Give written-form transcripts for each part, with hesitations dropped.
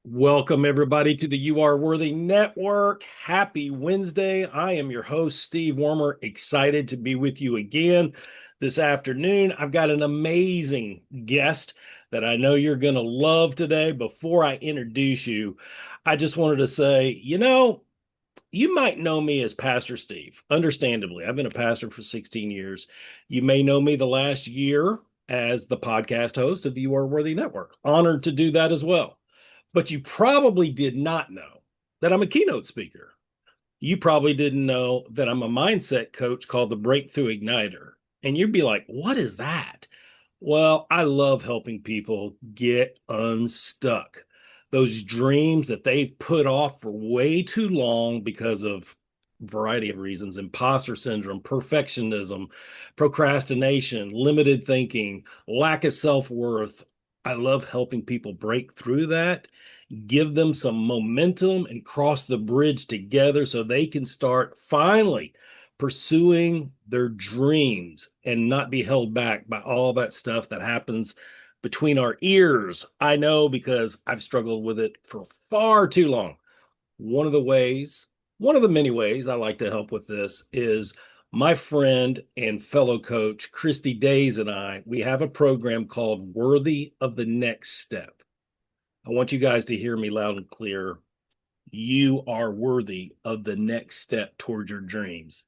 Welcome, everybody, to the You Are Worthy Network. Happy Wednesday. I am your host, Steve Warmer. Excited to be with you again this afternoon. I've got an amazing guest that I know you're going to love today. Before I introduce you, I just wanted to say, you might know me as Pastor Steve. Understandably, I've been a pastor for 16 years. You may know me the last year as the podcast host of the You Are Worthy Network. Honored to do that as well. But you probably did not know that I'm a keynote speaker. You probably didn't know that I'm a mindset coach called the Breakthrough Igniter. And you'd be like, what is that? Well, I love helping people get unstuck. Those dreams that they've put off for way too long because of a variety of reasons: imposter syndrome, perfectionism, procrastination, limited thinking, lack of self-worth. I love helping people break through that, give them some momentum, and cross the bridge together so they can start finally pursuing their dreams and not be held back by all that stuff that happens between our ears. I know because I've struggled with it for far too long. One of the ways, one of the many ways I like to help with this is my friend and fellow coach, Christy Days, and we have a program called Worthy of the Next Step. I want you guys to hear me loud and clear. You are worthy of the next step towards your dreams.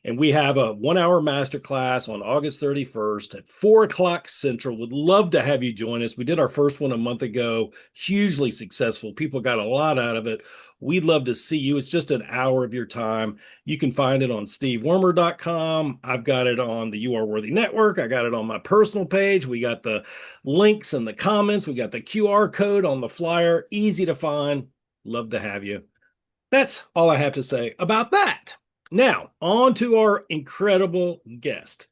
And we have a 1 hour masterclass on August 31st at 4 o'clock Central. Would love to have you join us. We did our first one a month ago, hugely successful. People got a lot out of it. We'd love to see you. It's just an hour of your time. You can find it on stevewormer.com. I've got it on the You Are Worthy Network. I got it on my personal page. We got the links in the comments. We got the QR code on the flyer. Easy to find. Love to have you. That's all I have to say about that. Now, on to our incredible guest.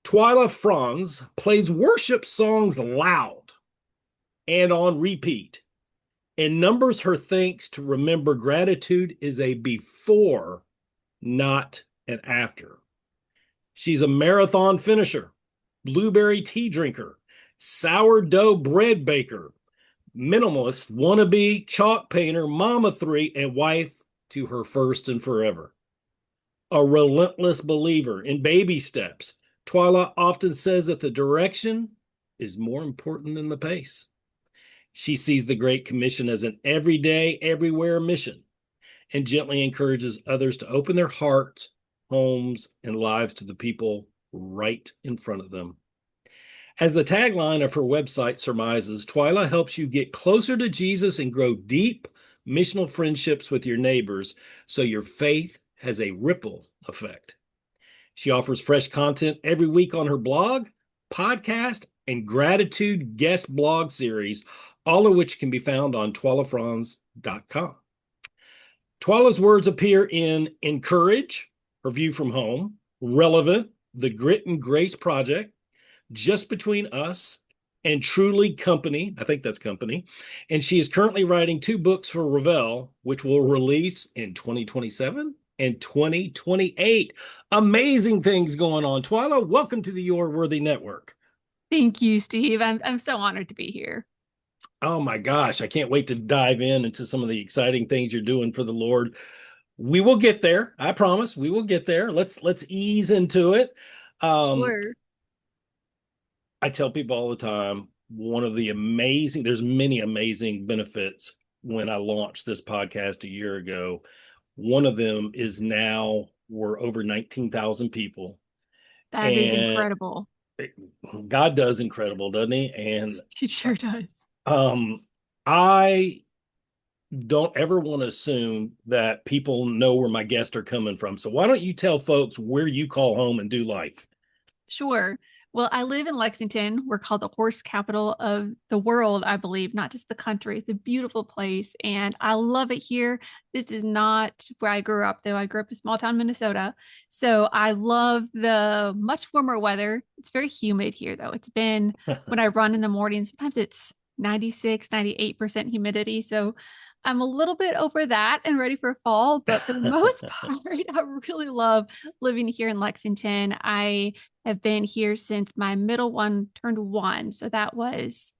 Twyla Franz plays worship songs loud and on repeat and numbers her thanks to remember gratitude is a before, not an after. She's a marathon finisher, blueberry tea drinker, sourdough bread baker, minimalist, wannabe, chalk painter, mama three, and wife to her first and forever. A relentless believer in baby steps, Twyla often says that the direction is more important than the pace. She sees the Great Commission as an everyday, everywhere mission and gently encourages others to open their hearts, homes, and lives to the people right in front of them. As the tagline of her website surmises, Twyla helps you get closer to Jesus and grow deep missional friendships with your neighbors so your faith has a ripple effect. She offers fresh content every week on her blog, podcast, and gratitude guest blog series, all of which can be found on twylafranz.com. Twyla's words appear in Encourage, Her View from Home, Relevant, The Grit and Grace Project, Just Between Us, and Truly Company. I think that's Company. And she is currently writing 2 books for Revell, which will release in 2027 and 2028. Amazing things going on. Twyla, welcome to the Your Worthy Network. Thank you, Steve. I'm so honored to be here. Oh my gosh, I can't wait to dive into some of the exciting things you're doing for the Lord. We will get there. I promise we will get there. Let's ease into it. Um, Sure. I tell people all the time, one of the amazing, there's many amazing benefits when I launched this podcast a year ago. One of them is now we're over 19,000 people. That is And incredible. God does incredible, doesn't he? And It sure does. um, I don't ever want to assume that people know where my guests are coming from. So why don't you tell folks where you call home and do life? Sure. Well, I live in Lexington. We're called the horse capital of the world, I believe, not just the country. It's a beautiful place and I love it here. This is not where I grew up, though. I grew up in small town Minnesota. So I love the much warmer weather. It's very humid here, though. It's been when I run in the morning, sometimes it's 96, 98% humidity. So I'm a little bit over that and ready for fall, but for the most part, I really love living here in Lexington. I have been here since my middle one turned 1. So that was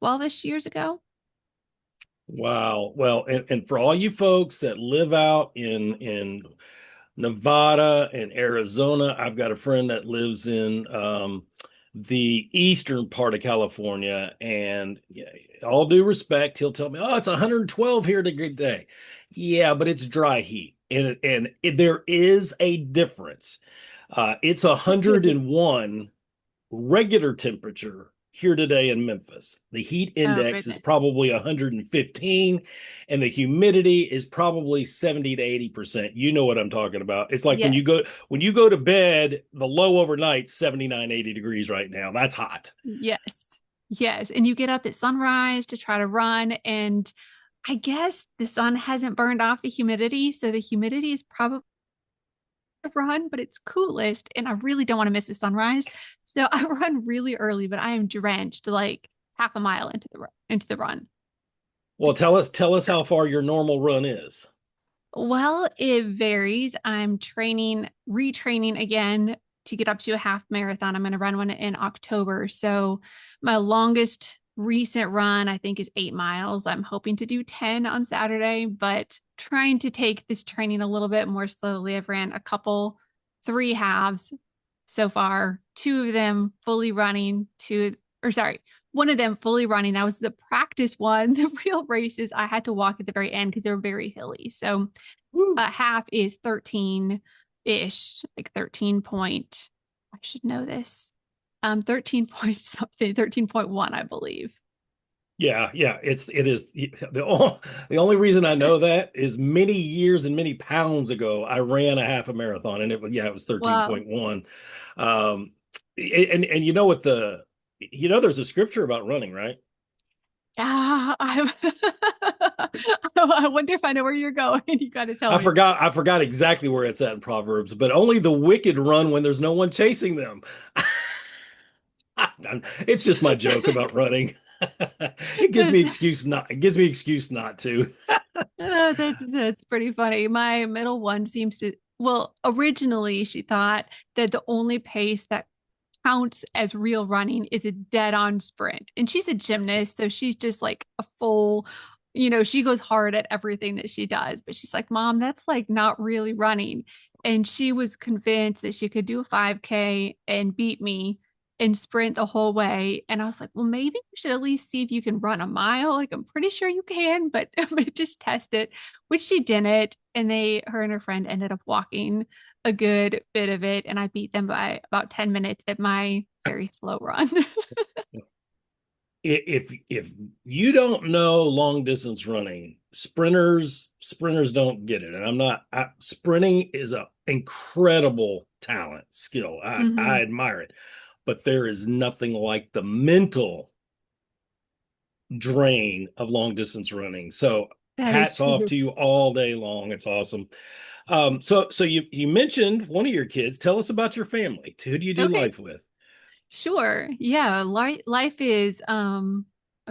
12-ish years ago. Wow. Well, and for all you folks that live out in Nevada and Arizona, I've got a friend that lives in the eastern part of California, and yeah, all due respect, he'll tell me, "Oh, it's 112 here today." Yeah, but it's dry heat, there is a difference. It's Yes. 101 regular temperature here today in Memphis. The heat Oh, index is goodness. probably 115 and the humidity is probably 70 to 80%. You know what I'm talking about. It's like Yes. when you go to bed, the low overnight 79, 80 degrees right now. That's hot. Yes. Yes. And you get up at sunrise to try to run. And I guess the sun hasn't burned off the humidity. So the humidity is probably run, but it's coolest. And I really don't want to miss the sunrise. So I run really early, but I am drenched like half a mile into the run. Well, It's tell us how far your normal run is. Well, it varies. I'm retraining again to get up to a half marathon. I'm going to run one in October. So my longest recent run, I think, is 8 miles. I'm hoping to do 10 on Saturday, but trying to take this training a little bit more slowly. I've ran a couple, three halves so far, two of them fully running, one of them fully running. That was the practice one. The real races, I had to walk at the very end because they were very hilly. So Woo. half is 13-ish, like 13 point. I should know this. 13 point something, 13.1, I believe. Yeah, it is the only reason I know that is many years and many pounds ago I ran a half a marathon and it was Wow. 13.1. Um and you know what there's a scripture about running, right? Ah, I wonder if I know where you're going. You got to tell me. I forgot exactly where it's at in Proverbs, but only the wicked run when there's no one chasing them. It's just my joke about running. It gives me excuse not to. That's pretty funny. My middle one seems to, well, originally she thought that the only pace that counts as real running is a dead on sprint. And she's a gymnast, so she's just like a full, she goes hard at everything that she does. But she's like, Mom, that's like not really running. And she was convinced that she could do a 5K and beat me and sprint the whole way. And I was like, well, maybe you should at least see if you can run a mile. Like, I'm pretty sure you can, but just test it, which she didn't. And her and her friend ended up walking a good bit of it, and I beat them by about 10 minutes at my very slow run. If you don't know long distance running, sprinters don't get it. And sprinting is a incredible talent, skill. I Hmm. admire it, but there is nothing like the mental drain of long distance running. So That is hats off true. to you all day long. It's awesome. So you mentioned one of your kids. Tell us about your family. Who do you do Okay, life with? sure. Yeah, life is a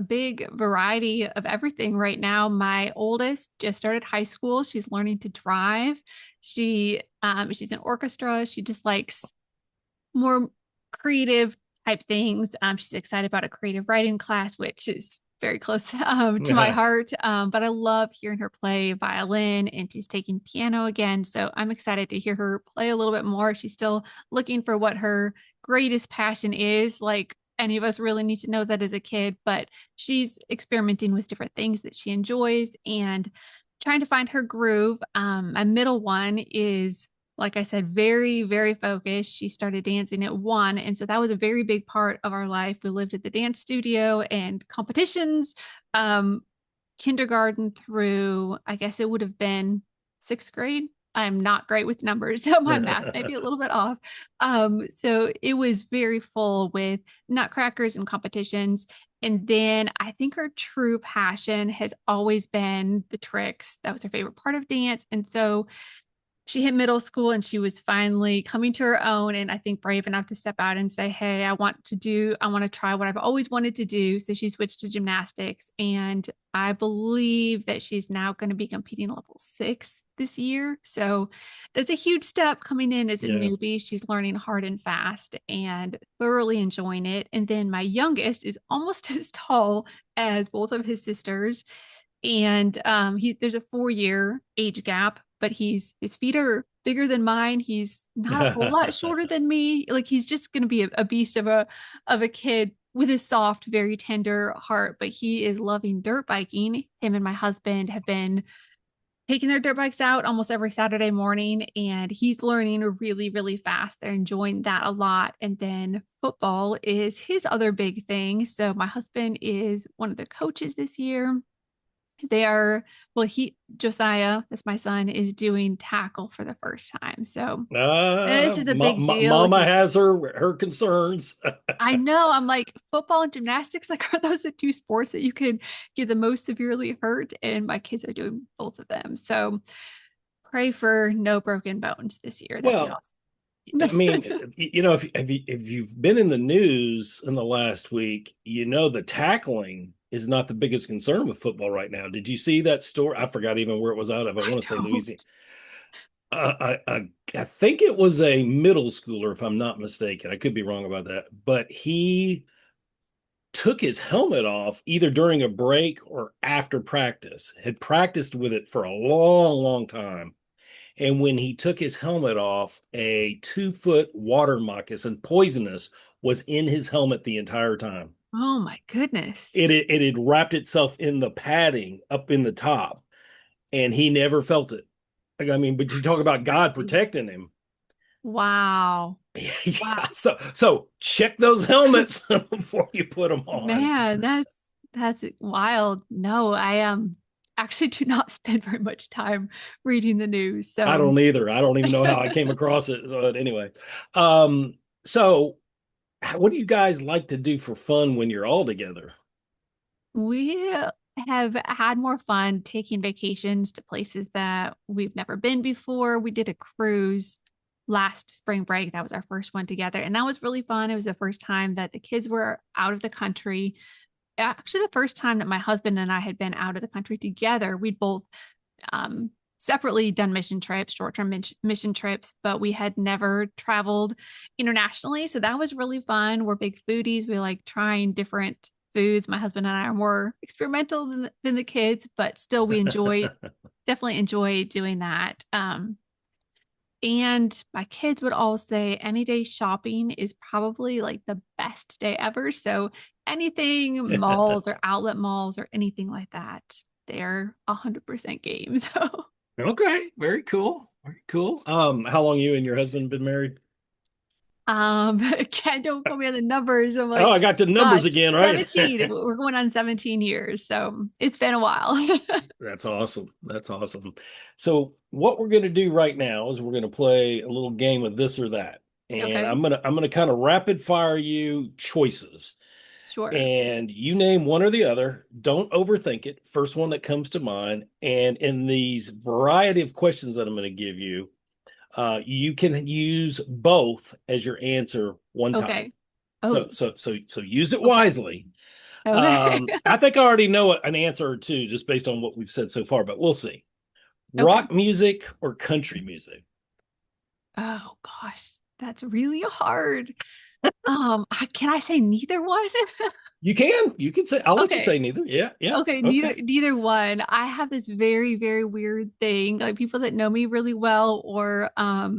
big variety of everything right now. My oldest just started high school. She's learning to drive. She's in orchestra. She just likes more creative type things. She's excited about a creative writing class, which is very close to my heart. But I love hearing her play violin, and she's taking piano again. So I'm excited to hear her play a little bit more. She's still looking for what her greatest passion is. Like any of us really need to know that as a kid, but she's experimenting with different things that she enjoys and trying to find her groove. My middle one is, like I said, very, very focused. She started dancing at 1. And so that was a very big part of our life. We lived at the dance studio and competitions, um, kindergarten through, I guess it would have been 6th grade. I'm not great with numbers, so my math may be a little bit off. So it was very full with nutcrackers and competitions. And then I think her true passion has always been the tricks. That was her favorite part of dance. And so she hit middle school and she was finally coming to her own, and I think brave enough to step out and say, hey, I want to try what I've always wanted to do. So she switched to gymnastics, and I believe that she's now going to be competing level 6 this year. So that's a huge step coming in as a Yeah. newbie. She's learning hard and fast and thoroughly enjoying it. And then my youngest is almost as tall as both of his sisters, and there's a 4 year age gap, but his feet are bigger than mine. He's not a whole lot shorter than me. Like he's just going to be a beast of a kid with a soft, very tender heart. But he is loving dirt biking. Him and my husband have been taking their dirt bikes out almost every Saturday morning, and he's learning really, really fast. They're enjoying that a lot. And then football is his other big thing. So my husband is one of the coaches this year. They are, well, Josiah, that's my son, is doing tackle for the first time. So this is a big deal. Mama has her concerns. I know, I'm like, football and gymnastics, like, are those the two sports that you could get the most severely hurt? And my kids are doing both of them. So pray for no broken bones this year. That'd be Well, I awesome. mean, if you've been in the news in the last week, the tackling is not the biggest concern with football right now. Did you see that story? I forgot even where it was out of. I I want to say Louisiana. don't. I think it was a middle schooler, if I'm not mistaken. I could be wrong about that, but he took his helmet off either during a break or after practice. Had practiced with it for a long, long time. And when he took his helmet off, a 2 foot water moccasin, poisonous, was in his helmet the entire time. Oh my goodness. It had wrapped itself in the padding up in the top, and he never felt it. Like, I mean, but you talk That's about God crazy. protecting him. Wow. Yeah. Wow. So check those helmets before you put them on. Man, that's wild. No, I actually do not spend very much time reading the news. I So don't either. I don't even know how I came across it. But anyway, so what do you guys like to do for fun when you're all together? we have had more fun taking vacations to places that we've never been before. We did a cruise last spring break. That was our first one together, and that was really fun. It was the first time that the kids were out of the country. Actually, the first time that my husband and I had been out of the country together. We'd both separately done mission trips, short-term mission trips, but we had never traveled internationally. So that was really fun. We're big foodies. We like trying different foods. My husband and I are more experimental than the kids, but still definitely enjoy doing that. And my kids would all say any day shopping is probably like the best day ever. So anything malls or outlet malls or anything like that, they're 100% game. So Okay, very cool. Very cool. How long you and your husband been married? again, don't quote me on the numbers. I'm Oh, like, I got the numbers gosh, again, right? 17. We're going on 17 years. So it's been a while. That's awesome. That's awesome. So what we're going to do right now is we're going to play a little game of this or that. And Okay, I'm going to kind of rapid fire you choices. sure. And you name one or the other. Don't overthink it. First one that comes to mind. And in these variety of questions that I'm going to give you, you can use both as your answer one time. Okay. So Oh, so so so use it okay. wisely. Okay. I think I already know an answer or two just based on what we've said so far, but we'll see. Okay. Rock music or country music? Oh gosh, that's really hard. Can I say neither one? You can. You can say. I'll let you Okay. say neither. Yeah. Yeah. Okay, Okay. neither one. I have this very, very weird thing. Like people that know me really well or have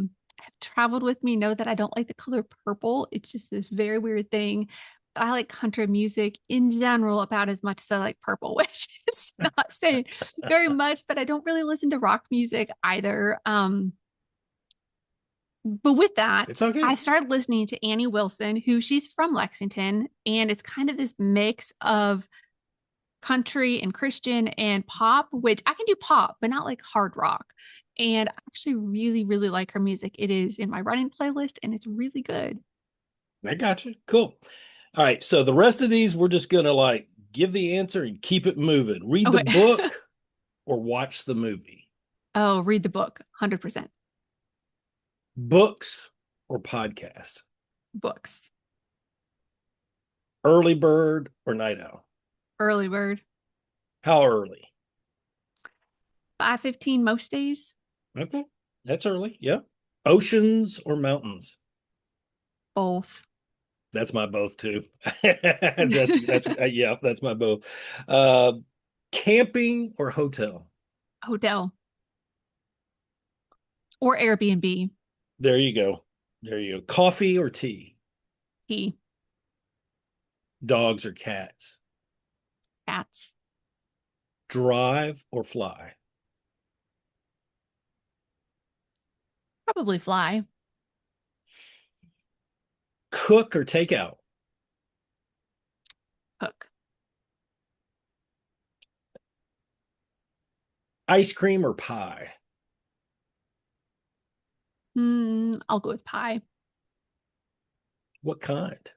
traveled with me know that I don't like the color purple. It's just this very weird thing. I like country music in general about as much as I like purple, which is not saying very much, but I don't really listen to rock music either. But with It's that, I okay. started listening to Annie Wilson, who she's from Lexington, and it's kind of this mix of country and Christian and pop, which I can do pop, but not like hard rock. And I actually really, really like her music. It is in my running playlist and it's really good. I got you. Cool. All right. So the rest of these, we're just gonna like give the answer and keep it moving. Read the Okay. book or watch the movie. Oh, read the book. 100% Books or podcast. books. Early bird or night owl. Early bird. How early? 5:15 most days. Okay. That's early. Yeah. Oceans or mountains. Both. That's my both too. That's yeah, that's my both. Uh Camping or hotel? Hotel or Airbnb. There you go. There you go. Coffee or tea? Tea. Dogs or cats? Cats. Drive or fly? Probably fly. Cook or take out? Cook. Ice cream or pie? I'll go with pie. What kind?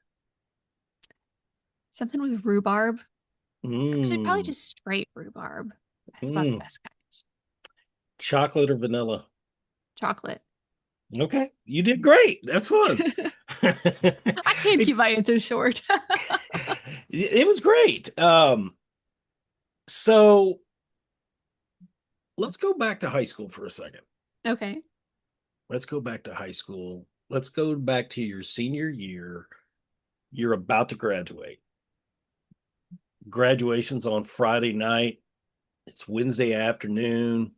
Something with rhubarb. Actually, probably Mm, just straight rhubarb. That's about the mm. best kinds. Chocolate or vanilla? Chocolate. Okay, you did great. That's fun. I can't keep my answers short. It was great. So let's go back to high school for a second. Okay. Let's go back to high school. Let's go back to your senior year. You're about to graduate. Graduation's on Friday night. It's Wednesday afternoon.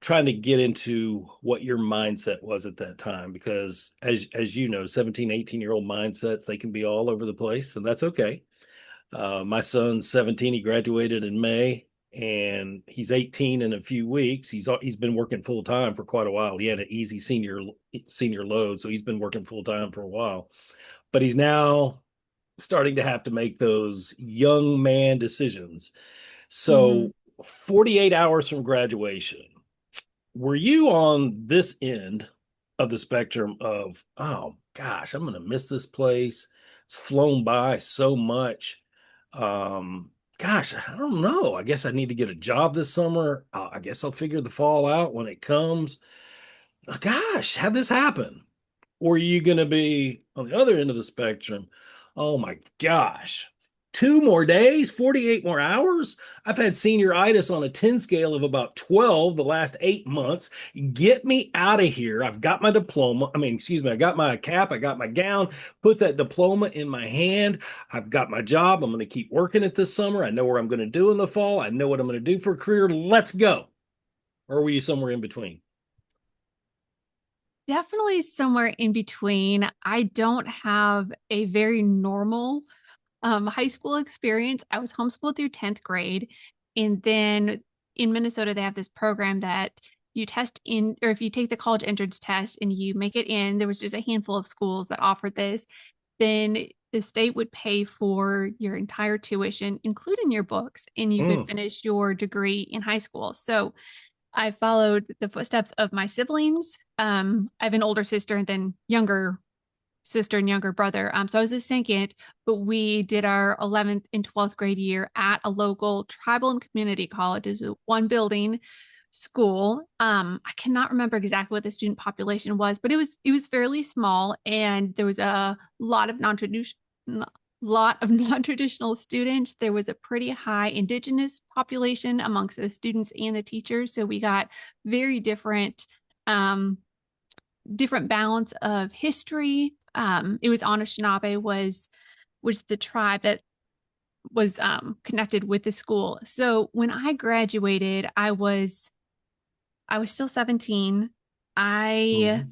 Trying to get into what your mindset was at that time because as you know, 17, 18-year-old mindsets, they can be all over the place, and that's okay. My son's 17. He graduated in May, and he's 18 in a few weeks. He's been working full time for quite a while. He had an easy senior load, so he's been working full time for a while. But he's now starting to have to make those young man decisions. hmm So 48 hours from graduation, were you on this end of the spectrum of, oh gosh, I'm going to miss this place? It's flown by so much. Gosh, I don't know. I guess I need to get a job this summer. I guess I'll figure the fall out when it comes. Gosh, how'd this happen? Or are you going to be on the other end of the spectrum? Oh my gosh. 2 more days, 48 more hours. I've had senioritis on a 10 scale of about 12 the last 8 months. Get me out of here. I've got my diploma. I mean, excuse me, I got my cap, I got my gown, put that diploma in my hand. I've got my job. I'm going to keep working it this summer. I know where I'm going to do in the fall. I know what I'm going to do for a career. Let's go. Or were you somewhere in between? Definitely somewhere in between. I don't have a very normal high school experience. I was homeschooled through 10th grade. And then in Minnesota, they have this program that you test in, or if you take the college entrance test and you make it in, there was just a handful of schools that offered this. Then the state would pay for your entire tuition, including your books, and you could Mm, finish your degree in high school. So I followed the footsteps of my siblings. I have an older sister and then younger sister and younger brother. So I was a second, but we did our 11th and 12th grade year at a local tribal and community college. It's a one building school. I cannot remember exactly what the student population was, but it was fairly small, and there was a lot of non-traditional students. There was a pretty high indigenous population amongst the students and the teachers. So we got very um, different balance of history. It was Anishinaabe was the tribe that was connected with the school. So when I graduated, I was still 17. I mhm.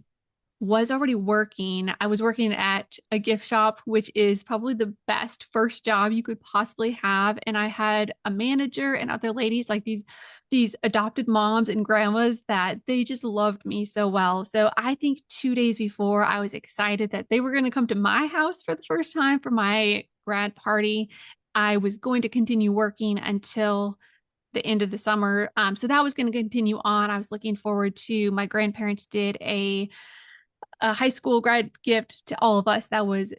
was already working. I was working at a gift shop, which is probably the best first job you could possibly have. And I had a manager and other ladies, like these adopted moms and grandmas, that they just loved me so well. So I think 2 days before, I was excited that they were going to come to my house for the first time for my grad party. I was going to continue working until the end of the summer. So that was going to continue on. I was looking forward to, my grandparents did a high school grad gift to all of us that was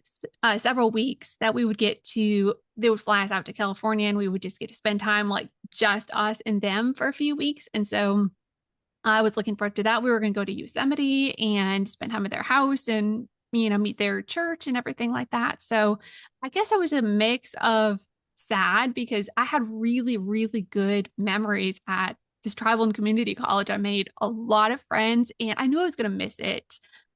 several weeks that we would get to. They would fly us out to California, and we would just get to spend time, like just us and them, for a few weeks. And so I was looking forward to that. We were going to go to Yosemite and spend time at their house and, meet their church and everything like that. So I guess I was a mix of sad because I had really, really good memories at this tribal and community college. I made a lot of friends, and I knew I was going to miss it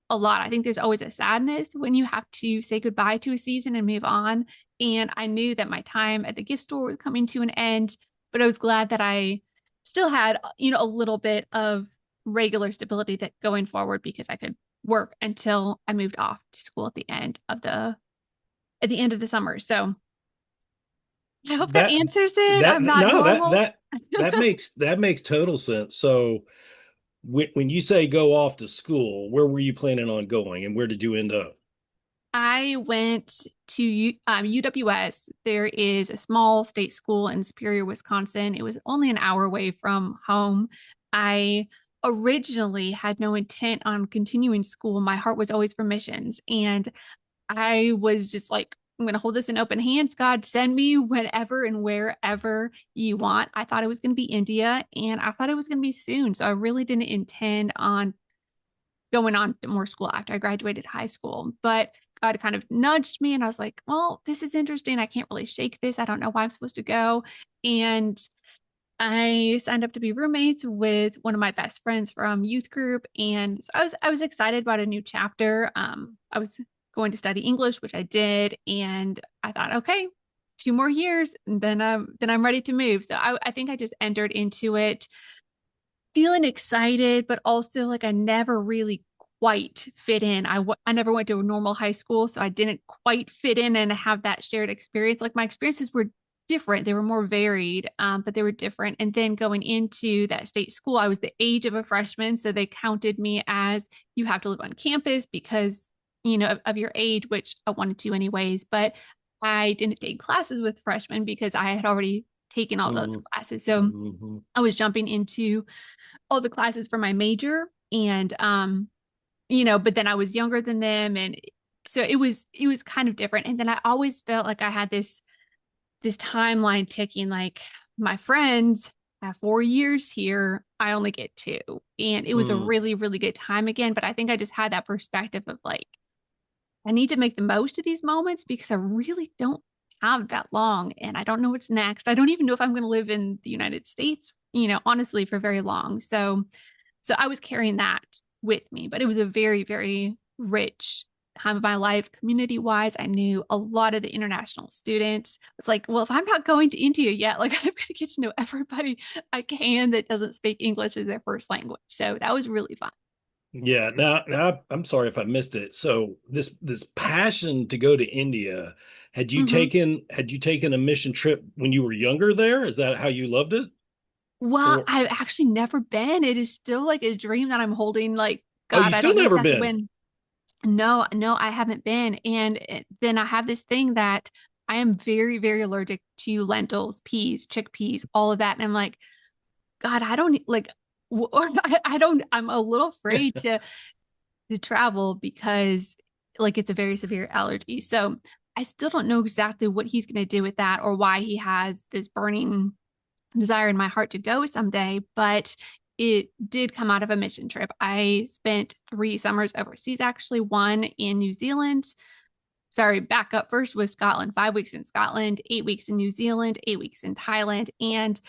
a lot. I think there's always a sadness when you have to say goodbye to a season and move on. And I knew that my time at the gift store was coming to an end. but I was glad that I still had, a little bit of regular stability that going forward because I could work until I moved off to school at the end of the summer. So I hope that That answers it. I'm that not no normal. that makes total sense. So when you say go off to school, where were you planning on going, and where did you end up? I went to UWS. There is a small state school in Superior, Wisconsin. It was only an hour away from home. I originally had no intent on continuing school. My heart was always for missions. And I was just like, I'm going to hold this in open hands. God, send me whenever and wherever you want. I thought it was going to be India and I thought it was going to be soon. So I really didn't intend on going on to more school after I graduated high school. But God kind of nudged me and I was like, well, this is interesting. I can't really shake this. I don't know why I'm supposed to go. And I signed up to be roommates with one of my best friends from youth group. And so I was excited about a new chapter. I was going to study English, which I did. And I thought, okay, 2 more years, and then I'm ready to move. So I think I just entered into it feeling excited, but also like I never really quite fit in. I never went to a normal high school, so I didn't quite fit in and have that shared experience. Like my experiences were different, they were more varied, but they were different. And then going into that state school, I was the age of a freshman, so they counted me as you have to live on campus because of your age, which I wanted to anyways. But I didn't take classes with freshmen because I had already taken all those Mm-hmm. classes. So Mm-hmm. I was jumping into all the classes for my major and but then I was younger than them and so it was kind of different. And then I always felt like I had this timeline ticking, like my friends have 4 years here, I only get two. And it was a Mm. really, really good time again. But I think I just had that perspective of like, I need to make the most of these moments because I really don't have that long and I don't know what's next. I don't even know if I'm going to live in the United States, honestly, for very long. So I was carrying that with me, but it was a very, very rich time of my life. Community wise, I knew a lot of the international students. It's like, well, if I'm not going to India yet, like I'm going to get to know everybody I can that doesn't speak English as their first language. So that was really fun. Yeah. Now I'm sorry if I missed it. So this passion to go to India, Mhm. had you taken a mission trip when you were younger there? Is that how you loved it? Well, Or I've actually never been. It is still like a dream that I'm holding. Like, oh, you God, I still don't know never exactly been? when. No, no, I haven't been. And then I have this thing that I am very, very allergic to lentils, peas, chickpeas, all of that. And I'm like, God, I don't like, or I don't, I'm a little afraid to travel because like it's a very severe allergy. So I still don't know exactly what he's going to do with that or why he has this burning desire in my heart to go someday, but it did come out of a mission trip. I spent 3 summers overseas, actually, one in New Zealand. Sorry, back up first was Scotland, 5 weeks in Scotland, 8 weeks in New Zealand, 8 weeks in Thailand. And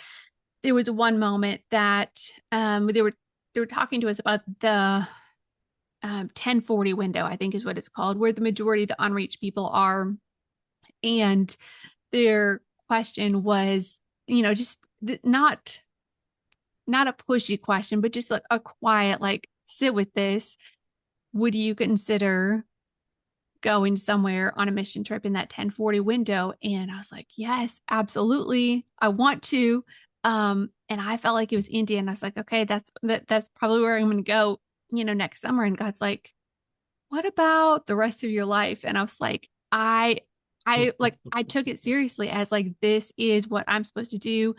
there was one moment that they were talking to us about the 1040 window, I think is what it's called, where the majority of the unreached people are. And their question was, just not a pushy question, but just like a quiet, like, sit with this. Would you consider going somewhere on a mission trip in that 1040 window? And I was like, yes, absolutely. I want to. And I felt like it was India. And I was like, okay, that's probably where I'm gonna go, next summer. And God's like, what about the rest of your life? And I was like, I took it seriously as like this is what I'm supposed to do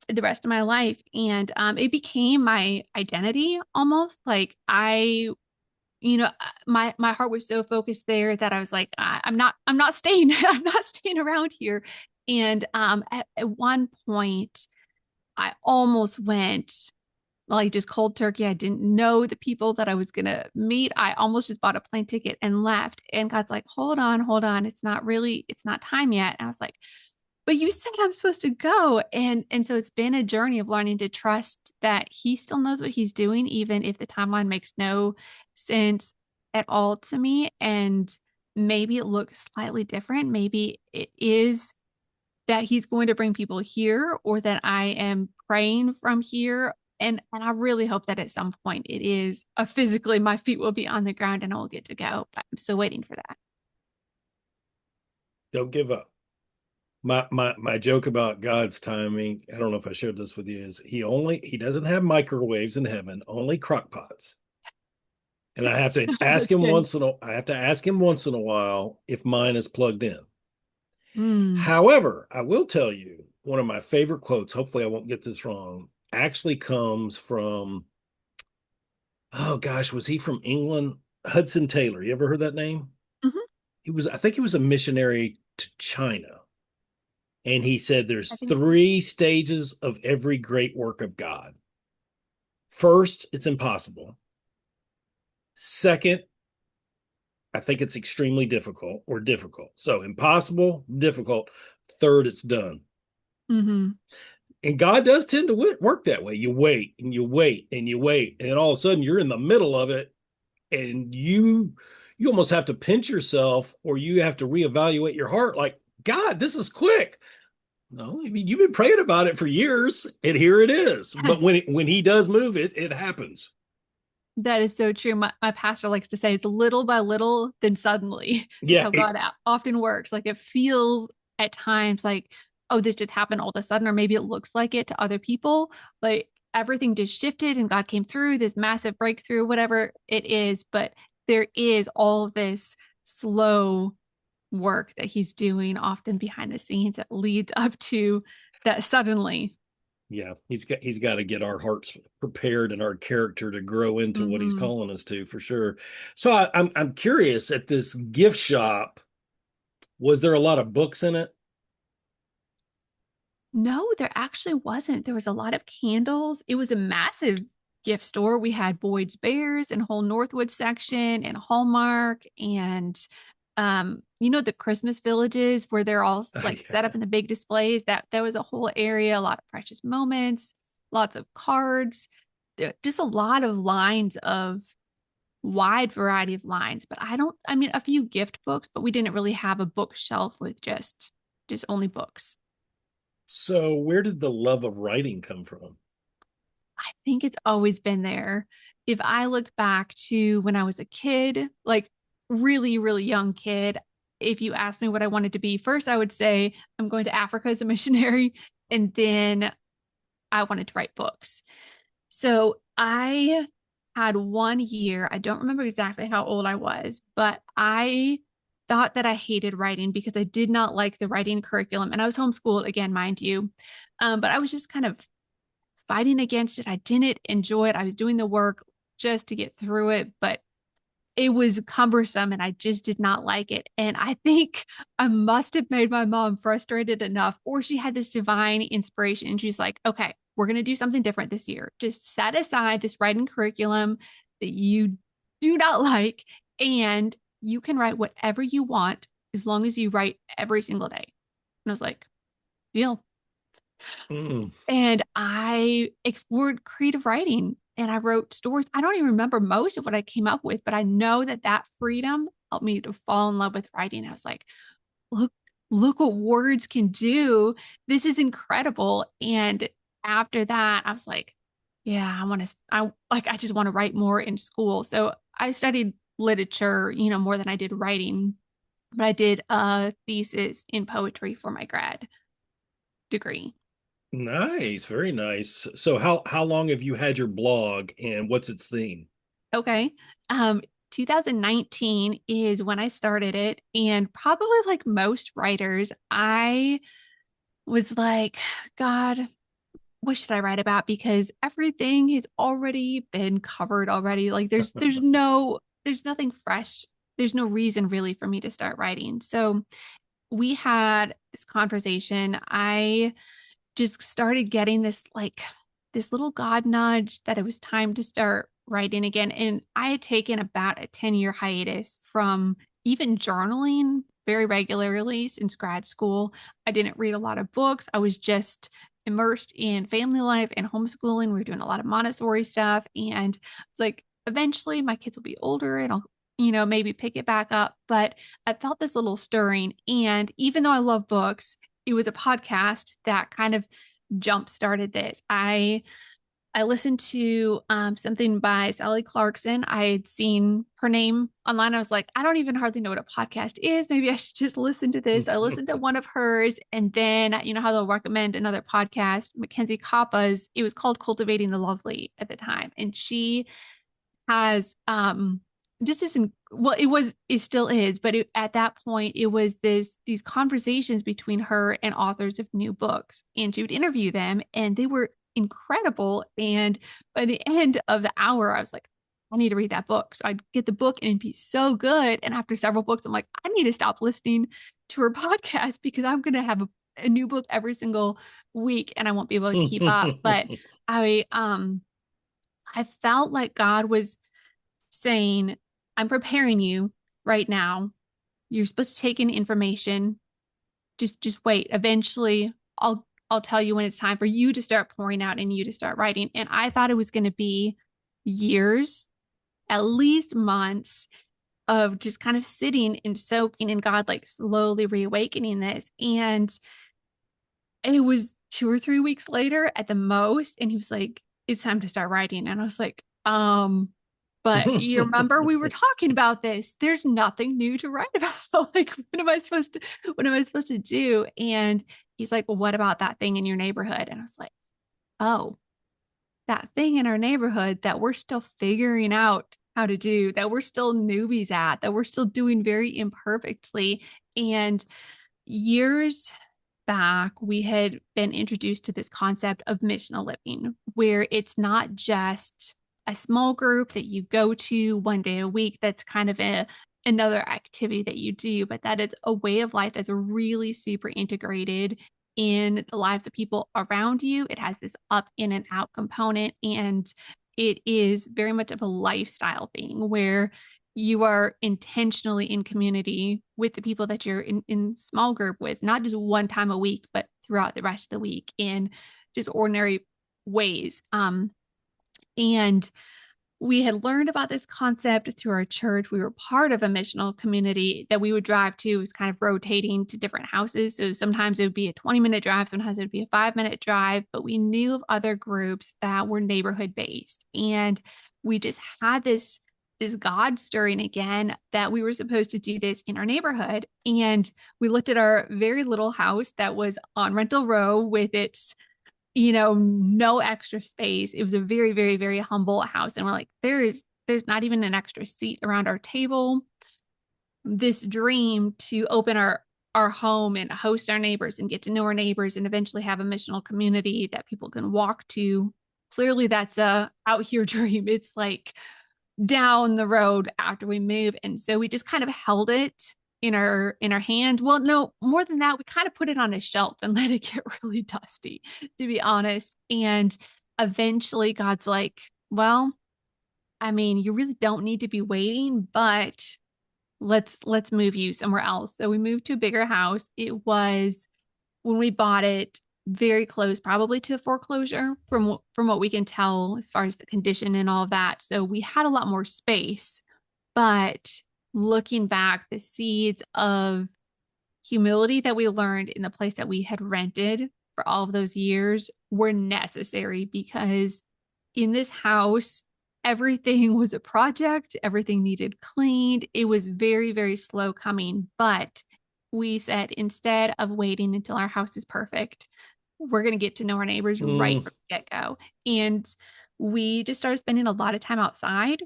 the rest of my life. And it became my identity almost. Like my heart was so focused there that I was like, I'm not staying, I'm not staying around here. And at one point, I almost went like just cold turkey. I didn't know the people that I was gonna meet. I almost just bought a plane ticket and left. And God's like, hold on. It's not time yet. And I was like, but you said I'm supposed to go. And so it's been a journey of learning to trust that he still knows what he's doing, even if the timeline makes no sense at all to me. And maybe it looks slightly different. Maybe it is that he's going to bring people here or that I am praying from here. And I really hope that at some point it is physically my feet will be on the ground and I'll get to go. But I'm still waiting for that. Don't give up. My joke about God's timing, I don't know if I shared this with you, is he doesn't have microwaves in heaven, only crock pots. And That's good. I have to ask him once in a while if mine is plugged in. Mm. However, I will tell you one of my favorite quotes, hopefully I won't get this wrong, actually comes from, oh gosh, was he from England? Hudson Taylor. You ever heard that name? Mhm. I think he was a missionary to China. And he said I there's think so. three stages of every great work of God. First, it's impossible. Second, I think it's extremely difficult or difficult. So impossible, difficult. Third, it's done. Hmm. And God does tend to work that way. You wait and you wait and you wait, and then all of a sudden you're in the middle of it, and you almost have to pinch yourself, or you have to reevaluate your heart. Like, God, this is quick. No, I mean you've been praying about it for years, and here it is. But when He does move it, it happens. That is so true. My pastor likes to say it's little by little, then suddenly. That's Yeah, how God often works. Like it feels at times like, oh, this just happened all of a sudden, or maybe it looks like it to other people. Like everything just shifted and God came through this massive breakthrough, whatever it is. But there is all this slow work that he's doing often behind the scenes that leads up to that suddenly. yeah, he's got to get our hearts prepared and our character to grow into what He's Hmm. calling us to, for sure. So I'm curious, at this gift shop, was there a lot of books in it? No, there actually wasn't. There was a lot of candles. It was a massive gift store. We had Boyd's Bears and whole Northwood section and Hallmark and the Christmas villages where they're all like set Yeah. up in the big displays. That was a whole area, a lot of precious moments, lots of cards, just a lot of lines of wide variety of lines. But I mean a few gift books, but we didn't really have a bookshelf with just only books. So where did the love of writing come from? I think it's always been there. If I look back to when I was a kid, like really, really young kid, if you asked me what I wanted to be, first I would say I'm going to Africa as a missionary, and then I wanted to write books. So I had 1 year, I don't remember exactly how old I was, but I thought that I hated writing because I did not like the writing curriculum. And I was homeschooled again, mind you. But I was just kind of fighting against it. I didn't enjoy it. I was doing the work just to get through it, but it was cumbersome and I just did not like it. And I think I must have made my mom frustrated enough, or she had this divine inspiration. And she's like, okay, we're going to do something different this year. Just set aside this writing curriculum that you do not like, and you can write whatever you want as long as you write every single day. And I was like, deal. Mm. And I explored creative writing and I wrote stories. I don't even remember most of what I came up with, but I know that that freedom helped me to fall in love with writing. I was like, look, look what words can do. This is incredible. And after that, I was like, yeah, I just want to write more in school. So I studied literature, more than I did writing, but I did a thesis in poetry for my grad degree. Nice, very nice. So how long have you had your blog, and what's its theme? Okay. 2019 is when I started it. And probably like most writers, I was like, God, what should I write about? Because everything has already been covered already. Like there's nothing fresh. There's no reason really for me to start writing. So we had this conversation. I just started getting this little God nudge that it was time to start writing again. And I had taken about a 10-year hiatus from even journaling very regularly since grad school. I didn't read a lot of books. I was just immersed in family life and homeschooling. We were doing a lot of Montessori stuff. And it's like, eventually my kids will be older and I'll, maybe pick it back up. But I felt this little stirring. And even though I love books, it was a podcast that kind of jump started this. I listened to something by Sally Clarkson. I had seen her name online. I was like, I don't even hardly know what a podcast is. Maybe I should just listen to this. I listened to one of hers. And then, you know how they'll recommend another podcast, Mackenzie Koppa's. It was called Cultivating the Lovely at the time. And she has just this, well, it still is, but at that point, it was these conversations between her and authors of new books. And she would interview them, and they were incredible. And by the end of the hour, I was like, I need to read that book. So I'd get the book and it'd be so good. And after several books, I'm like, I need to stop listening to her podcast because I'm going to have a new book every single week and I won't be able to keep up. But I, um, I felt like God was saying, I'm preparing you right now. You're supposed to take in information. Just wait. Eventually I'll tell you when it's time for you to start pouring out and you to start writing. And I thought it was going to be years, at least months of just kind of sitting and soaking and God like slowly reawakening this. And it was 2 or 3 weeks later at the most. And he was like, it's time to start writing. And I was like, but you remember we were talking about this. There's nothing new to write about. Like, what am I supposed to do? And he's like, well, what about that thing in your neighborhood? And I was like, oh, that thing in our neighborhood that we're still figuring out how to do, that we're still newbies at, that we're still doing very imperfectly. And years back, we had been introduced to this concept of missional living, where it's not just a small group that you go to one day a week. That's kind of another activity that you do, but that it's a way of life that's really super integrated in the lives of people around you. It has this up in and out component, and it is very much of a lifestyle thing where you are intentionally in community with the people that you're in small group with, not just one time a week, but throughout the rest of the week in just ordinary ways. And we had learned about this concept through our church. We were part of a missional community that we would drive to. It was kind of rotating to different houses. So sometimes it would be a 20-minute drive, sometimes it would be a 5-minute drive, but we knew of other groups that were neighborhood based. And we just had this God stirring again that we were supposed to do this in our neighborhood. And we looked at our very little house that was on Rental Row with its no extra space. It was a very, very, very humble house. And we're like, there's not even an extra seat around our table. This dream to open our home and host our neighbors and get to know our neighbors and eventually have a missional community that people can walk to. Clearly that's a out here dream. It's like down the road after we move. And so we just kind of held it in our hand. Well, no, more than that, we kind of put it on a shelf and let it get really dusty, to be honest. And eventually God's like, well, I mean, you really don't need to be waiting, but let's move you somewhere else. So we moved to a bigger house. It was, when we bought it, very close probably to a foreclosure from what we can tell as far as the condition and all of that. So we had a lot more space, but looking back, the seeds of humility that we learned in the place that we had rented for all of those years were necessary, because in this house, everything was a project, everything needed cleaned. It was very, very slow coming, but we said, instead of waiting until our house is perfect, we're going to get to know our neighbors right from the get-go. And we just started spending a lot of time outside.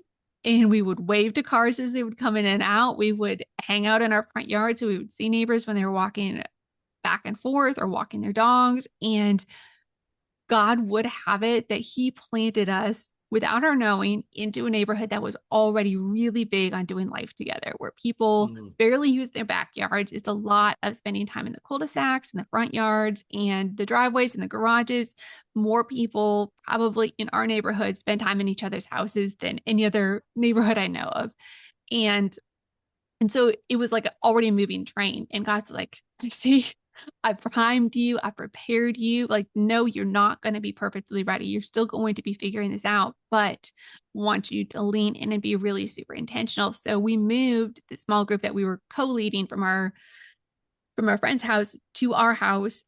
And we would wave to cars as they would come in and out. We would hang out in our front yard so we would see neighbors when they were walking back and forth or walking their dogs. And God would have it that He planted us without our knowing into a neighborhood that was already really big on doing life together, where people barely use their backyards. It's a lot of spending time in the cul-de-sacs and the front yards and the driveways and the garages. More people probably in our neighborhood spend time in each other's houses than any other neighborhood I know of. And so it was like already a moving train. And God's like, I see, I primed you, I prepared you. Like, no, you're not going to be perfectly ready. You're still going to be figuring this out, but want you to lean in and be really super intentional. So we moved the small group that we were co-leading from our from our friend's house to our house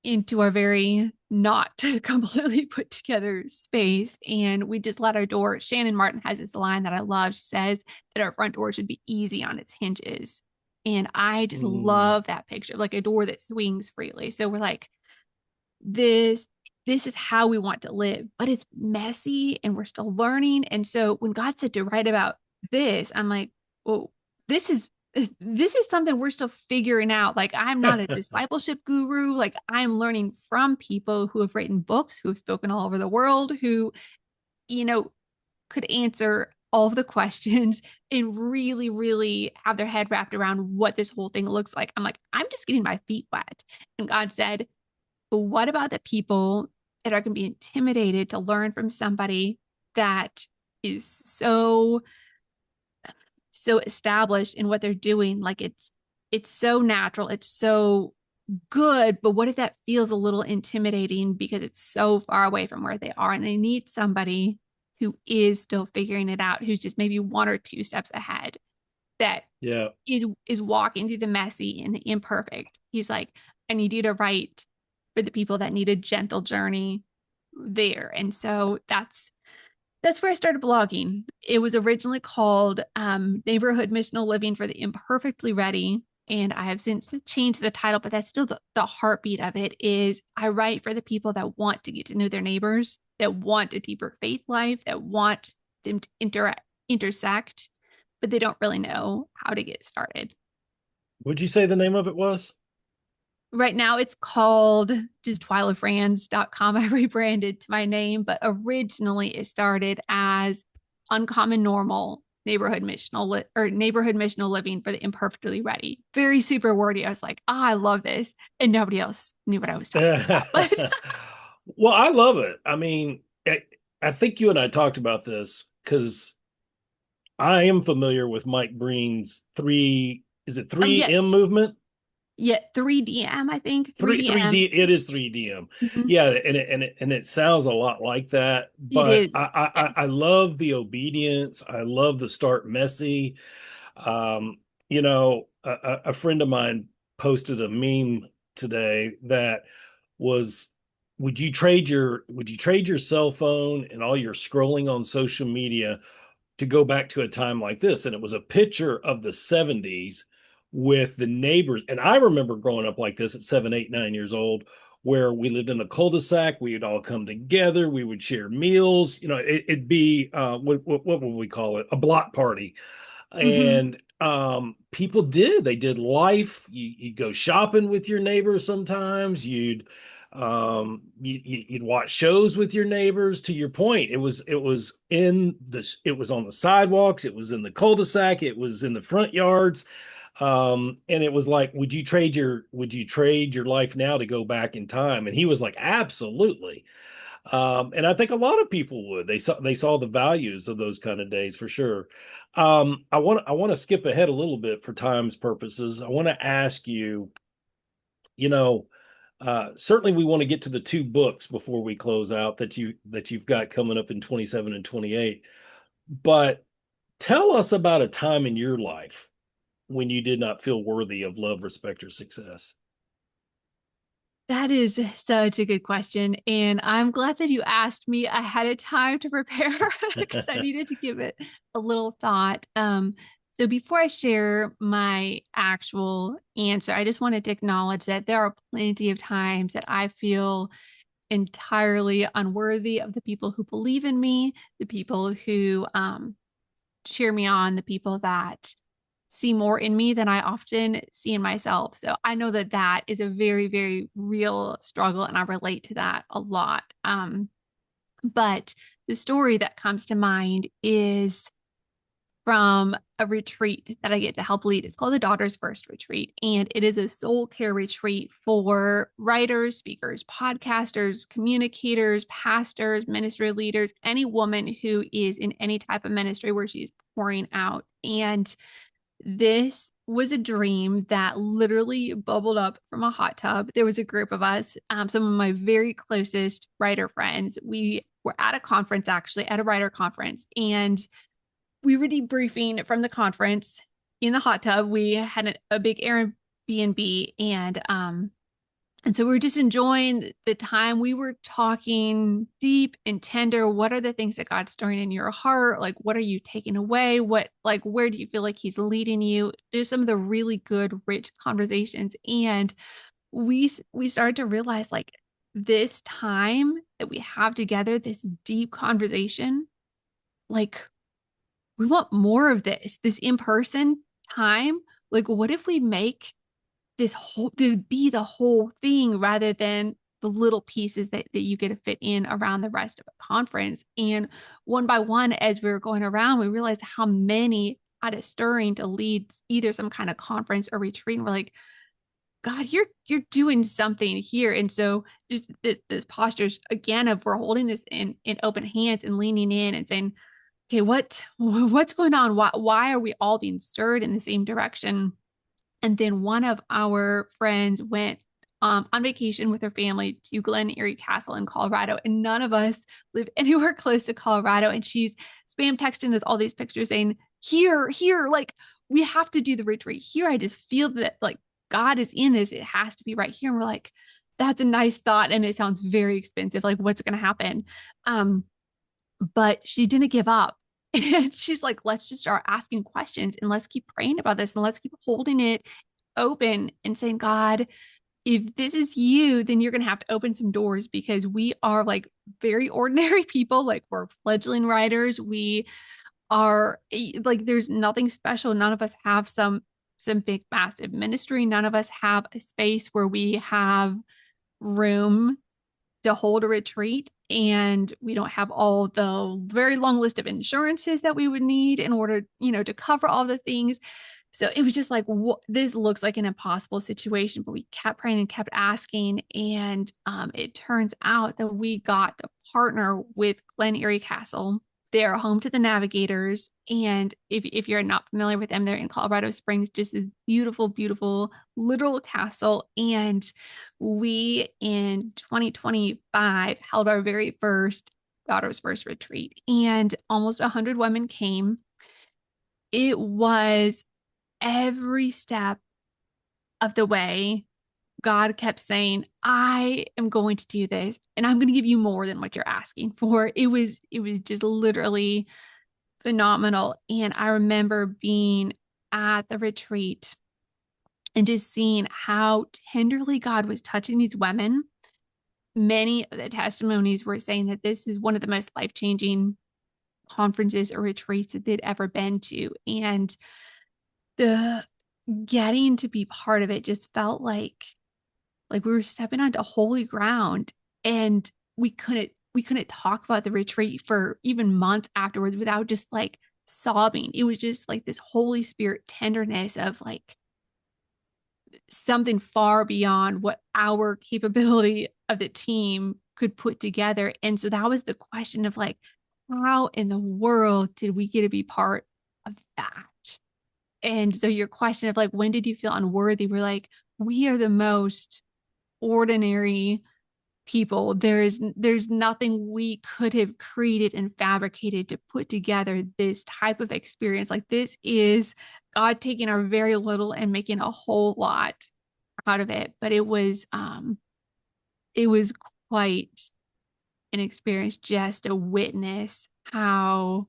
into our very not completely put together space. And we just let our door. Shannon Martin has this line that I love. She says that our front door should be easy on its hinges. And I just Mm, love that picture, like a door that swings freely. So we're like, this this is how we want to live, but it's messy and we're still learning. And so when God said to write about this, I'm like, well, this is this is something we're still figuring out. Like, I'm not a discipleship guru. Like, I'm learning from people who have written books, who have spoken all over the world, who, you know, could answer all of the questions and really, really have their head wrapped around what this whole thing looks like. I'm like, I'm just getting my feet wet. And God said, but what about the people that are going to be intimidated to learn from somebody that is so established in what they're doing? Like, it's so natural, it's so good, but what if that feels a little intimidating because it's so far away from where they are and they need somebody who is still figuring it out, who's just maybe one or two steps ahead, that yeah. is walking through the messy and the imperfect. He's like, I need you to write for the people that need a gentle journey there. And so that's where I started blogging. It was originally called Neighborhood Missional Living for the Imperfectly Ready. And I have since changed the title, but that's still the heartbeat of it. Is I write for the people that want to get to know their neighbors, that want a deeper faith life, that want them to intersect, but they don't really know how to get started. Would you say the name of it was? Right now it's called just TwylaFranz.com. I rebranded to my name, but originally it started as Uncommon Normal Neighborhood Missional Living for the Imperfectly Ready. Very super wordy. I was like, I love this. And nobody else knew what I was talking about. But Well, I love it. I mean, I think you and I talked about this because I am familiar with Mike Breen's is it oh yeah, 3M movement? yeah, 3DM, I think. Three 3DM. D it is 3DM. Mhm. Yeah, and it sounds a lot like that, It but is. I Yes. love the obedience. I love the start messy. You know, a friend of mine posted a meme today that was, would you trade your cell phone and all your scrolling on social media to go back to a time like this? And it was a picture of the 70s with the neighbors. And I remember growing up like this at 7, 8, 9 years old, where we lived in a cul-de-sac. We would all come together. We would share meals. You know, it'd be what would we call it? A block party. Hmm. And people they did life. You'd go shopping with your neighbors sometimes. You'd watch shows with your neighbors. To your point, it was on the sidewalks, it was in the cul-de-sac, it was in the front yards. And it was like, would you trade your life now to go back in time? And he was like, absolutely. And I think a lot of people would. They saw the values of those kind of days for sure. I want to skip ahead a little bit for time's purposes. I want to ask you, you know, certainly we want to get to the two books before we close out that you've got coming up in 27 and 28. But tell us about a time in your life when you did not feel worthy of love, respect, or success. That is such a good question. And I'm glad that you asked me ahead of time to prepare because I needed to give it a little thought. So before I share my actual answer, I just wanted to acknowledge that there are plenty of times that I feel entirely unworthy of the people who believe in me, the people who cheer me on, the people that see more in me than I often see in myself. So I know that that is a very, very real struggle, and I relate to that a lot. But the story that comes to mind is from a retreat that I get to help lead. It's called the Daughter's First Retreat, and it is a soul care retreat for writers, speakers, podcasters, communicators, pastors, ministry leaders, any woman who is in any type of ministry where she's pouring out. And this was a dream that literally bubbled up from a hot tub. There was a group of us, some of my very closest writer friends. We were at a conference, actually, at a writer conference, and we were debriefing from the conference in the hot tub. We had a big air B&B, and so we were just enjoying the time. We were talking deep and tender. What are the things that God's stirring in your heart? Like, what are you taking away? Where do you feel like He's leading you? Just some of the really good, rich conversations. And we started to realize like this time that we have together, this deep conversation, like we want more of this in-person time. Like, what if we make this be the whole thing rather than the little pieces that you get to fit in around the rest of a conference? And one by one, as we were going around, we realized how many had a stirring to lead either some kind of conference or retreat. And we're like, God, you're doing something here. And so just this postures again of we're holding this in open hands and leaning in and saying, okay, what's going on? Why are we all being stirred in the same direction? And then one of our friends went on vacation with her family to Glen Erie Castle in Colorado, and none of us live anywhere close to Colorado. And she's spam texting us all these pictures saying, here, like we have to do the retreat here. I just feel that like God is in this. It has to be right here. And we're like, that's a nice thought. And it sounds very expensive. Like, what's going to happen? But she didn't give up. And she's like, let's just start asking questions and let's keep praying about this and let's keep holding it open and saying, God, if this is you, then you're going to have to open some doors because we are like very ordinary people. Like we're fledgling writers. We are like, there's nothing special. None of us have some big, massive ministry. None of us have a space where we have room to hold a retreat, and we don't have all the very long list of insurances that we would need in order, to cover all the things. So it was just like, this looks like an impossible situation, but we kept praying and kept asking. And it turns out that we got to partner with Glen Erie Castle. They're home to the Navigators. And if you're not familiar with them, they're in Colorado Springs, just this beautiful, beautiful literal castle. And we in 2025 held our very first daughter's first retreat, and almost 100 women came. It was every step of the way God kept saying, I am going to do this and I'm going to give you more than what you're asking for. It was just literally phenomenal. And I remember being at the retreat and just seeing how tenderly God was touching these women. Many of the testimonies were saying that this is one of the most life-changing conferences or retreats that they'd ever been to. And the getting to be part of it just felt like we were stepping onto holy ground, and we couldn't talk about the retreat for even months afterwards without just like sobbing. It was just like this Holy Spirit tenderness of like something far beyond what our capability of the team could put together. And so that was the question of like, how in the world did we get to be part of that? And so your question of like, when did you feel unworthy? We're like, we are the most ordinary people. There's nothing we could have created and fabricated to put together this type of experience. Like this is God taking our very little and making a whole lot out of it. But it was quite an experience just to witness how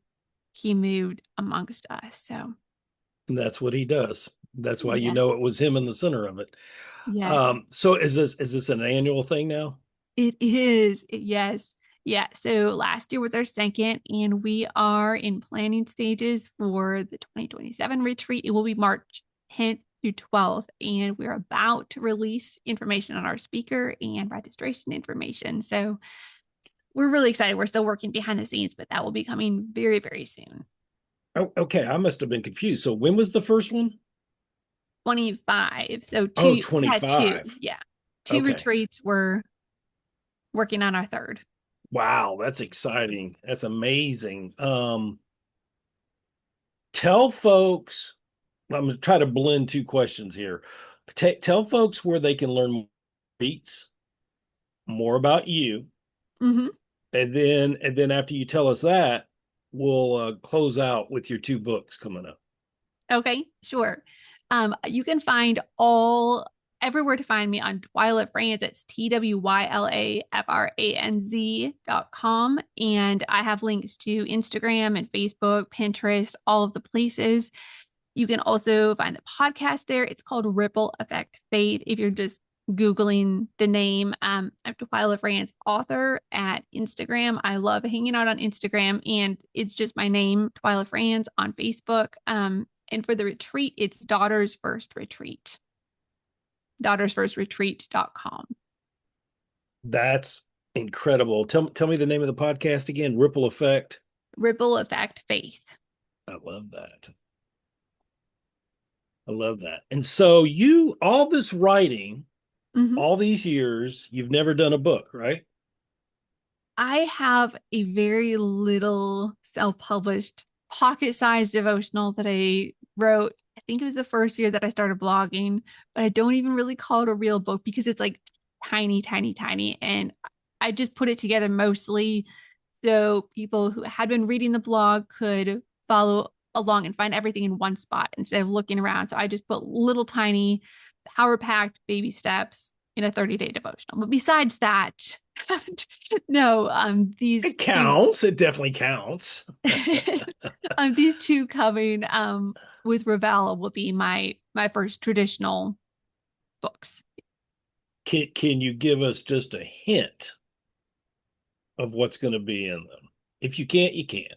he moved amongst us. So And that's what he does. That's why yeah. it was him in the center of it. Yes. So is this an annual thing now? It is. Yes. Yeah. So last year was our second, and we are in planning stages for the 2027 retreat. It will be March 10th through 12th, and we're about to release information on our speaker and registration information. So we're really excited. We're still working behind the scenes, but that will be coming very, very soon. Oh, okay. I must have been confused. So when was the first one? 25. So Oh, we had two. 25. Yeah. Two Okay. retreats. We're working on our third. Wow, that's exciting. That's amazing. Tell folks, I'm going to try to blend two questions here. Tell folks where they can learn more beats, more about you, Mm-hmm. and then after you tell us that, we'll close out with your two books coming up. Okay, sure. You can find all everywhere to find me on Twyla Franz. It's TWYLAFRANZ.com. And I have links to Instagram and Facebook, Pinterest, all of the places. You can also find the podcast there. It's called Ripple Effect Faith. If you're just Googling the name, I'm Twyla Franz, author at Instagram. I love hanging out on Instagram, and it's just my name, Twyla Franz, on Facebook. And for the retreat, it's Daughters First Retreat, daughtersfirstretreat.com. That's incredible. Tell me the name of the podcast again. Ripple Effect. Ripple Effect Faith. I love that. I love that. And so you all this writing, Mhm. all these years, you've never done a book, right? I have a very little self-published pocket-sized devotional that I wrote. I think it was the first year that I started blogging, but I don't even really call it a real book because it's like tiny, tiny, tiny. And I just put it together mostly so people who had been reading the blog could follow along and find everything in one spot instead of looking around. So I just put little tiny power-packed baby steps in a 30-day devotional. But besides that, no, It counts. It definitely counts. these two coming with Ravel will be my first traditional books. Can you give us just a hint of what's going to be in them? If you can't, you can't.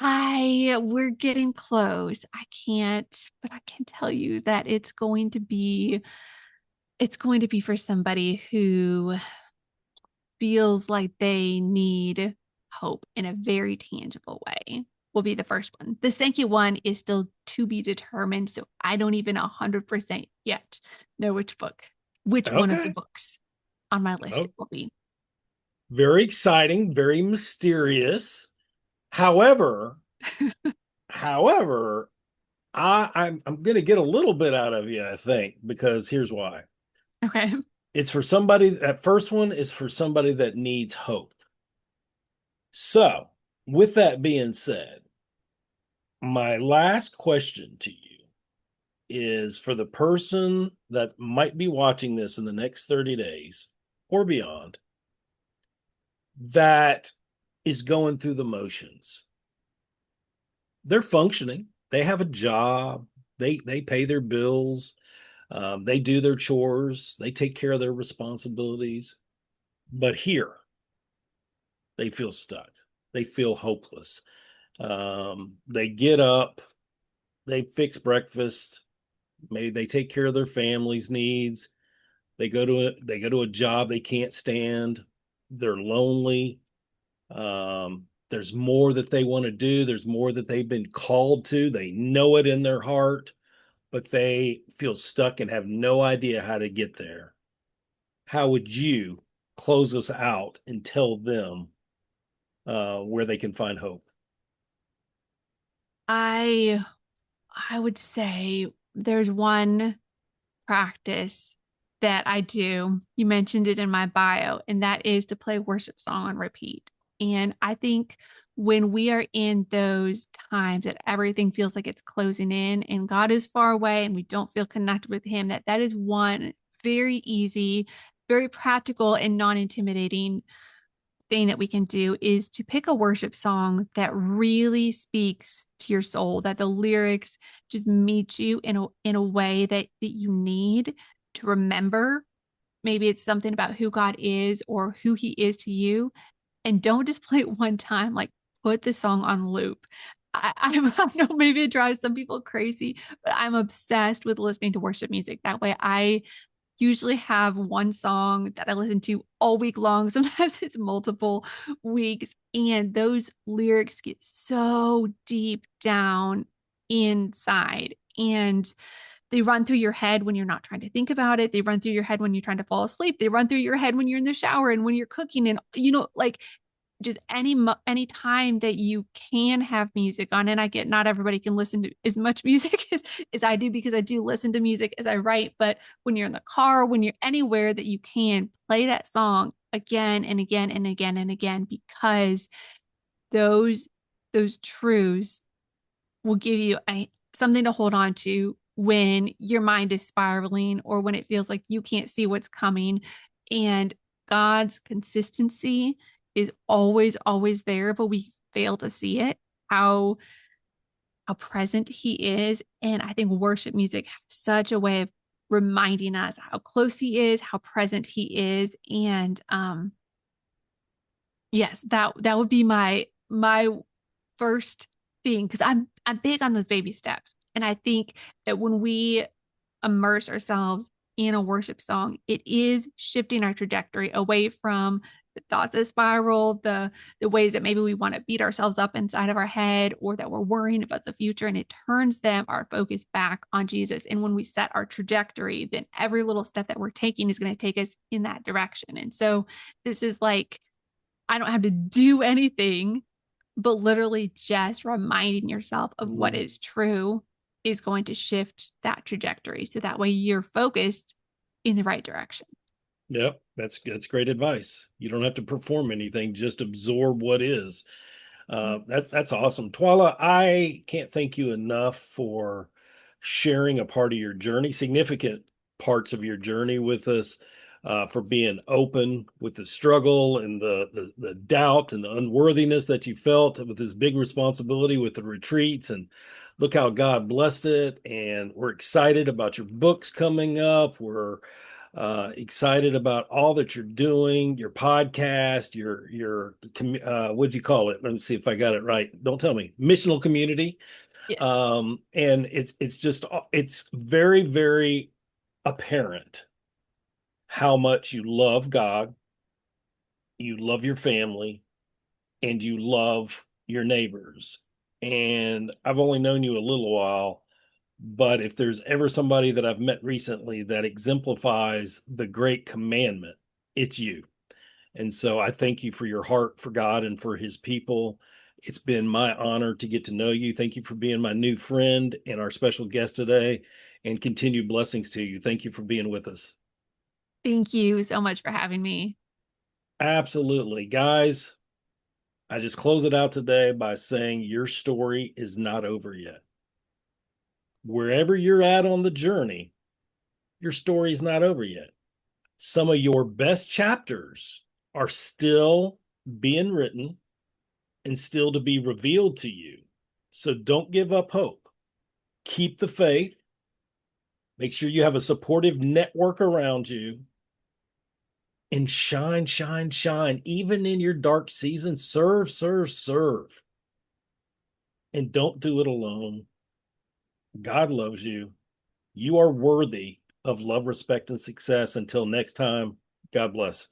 We're getting close. I can't, but I can tell you that it's going to be for somebody who feels like they need hope in a very tangible way. Will be the first one. The second one is still to be determined, so I don't even 100% yet know which one of the Okay. books on my list Oh, it will be. very exciting, very mysterious. However, however, I'm going to get a little bit out of you, I think, because here's why. Okay. It's for somebody, that first one is for somebody that needs hope. So, with that being said, my last question to you is for the person that might be watching this in the next 30 days or beyond that is going through the motions. They're functioning, they have a job, they pay their bills, they do their chores, they take care of their responsibilities. But here, they feel stuck. They feel hopeless. They get up, they fix breakfast, maybe they take care of their family's needs. They go to a job they can't stand. They're lonely. There's more that they want to do. There's more that they've been called to. They know it in their heart, but they feel stuck and have no idea how to get there. How would you close us out and tell them where they can find hope? I I would say there's one practice that I do. You mentioned it in my bio, and that is to play worship song on repeat. And I think when we are in those times that everything feels like it's closing in and God is far away and we don't feel connected with him, that is one very easy, very practical and non-intimidating thing that we can do is to pick a worship song that really speaks to your soul, that the lyrics just meet you in a way that you need to remember. Maybe it's something about who God is or who he is to you. And don't just play it one time, like put the song on loop. I know maybe it drives some people crazy, but I'm obsessed with listening to worship music. That way I usually have one song that I listen to all week long. Sometimes it's multiple weeks. And those lyrics get so deep down inside. And they run through your head when you're not trying to think about it. They run through your head when you're trying to fall asleep. They run through your head when you're in the shower and when you're cooking. And, like just any time that you can have music on. And I get not everybody can listen to as much music as I do because I do listen to music as I write. But when you're in the car, when you're anywhere that you can play that song again and again and again and again, because those truths will give you something to hold on to when your mind is spiraling or when it feels like you can't see what's coming. And God's consistency is always, always there, but we fail to see it, how present he is. And I think worship music has such a way of reminding us how close he is, how present he is. And yes, that would be my first thing, because I'm big on those baby steps. And I think that when we immerse ourselves in a worship song, it is shifting our trajectory away from the thoughts that spiral, the ways that maybe we want to beat ourselves up inside of our head, or that we're worrying about the future, and it turns them our focus back on Jesus. And when we set our trajectory, then every little step that we're taking is going to take us in that direction. And so this is like, I don't have to do anything, but literally just reminding yourself of what Mm. is true is going to shift that trajectory. So that way you're focused in the right direction. Yep, that's great advice. You don't have to perform anything, just absorb what is. That's awesome. Twyla, I can't thank you enough for sharing a part of your journey, significant parts of your journey with us, for being open with the struggle and the doubt and the unworthiness that you felt with this big responsibility with the retreats. And look how God blessed it. And we're excited about your books coming up. We're excited about all that you're doing, your podcast, your what'd you call it? Let me see if I got it right. Don't tell me. Missional community. Yes. And it's just it's very, very apparent how much you love God, you love your family, and you love your neighbors. And I've only known you a little while, but if there's ever somebody that I've met recently that exemplifies the great commandment, it's you. And so I thank you for your heart for God and for his people. It's been my honor to get to know you. Thank you for being my new friend and our special guest today, and continued blessings to you. Thank you for being with us. Thank you so much for having me. Absolutely. Guys, I just close it out today by saying your story is not over yet. Wherever you're at on the journey, your story is not over yet. Some of your best chapters are still being written and still to be revealed to you. So don't give up hope. Keep the faith. Make sure you have a supportive network around you, and shine, shine, shine. Even in your dark season, serve, serve, serve. And don't do it alone. God loves you. You are worthy of love, respect, and success. Until next time, God bless.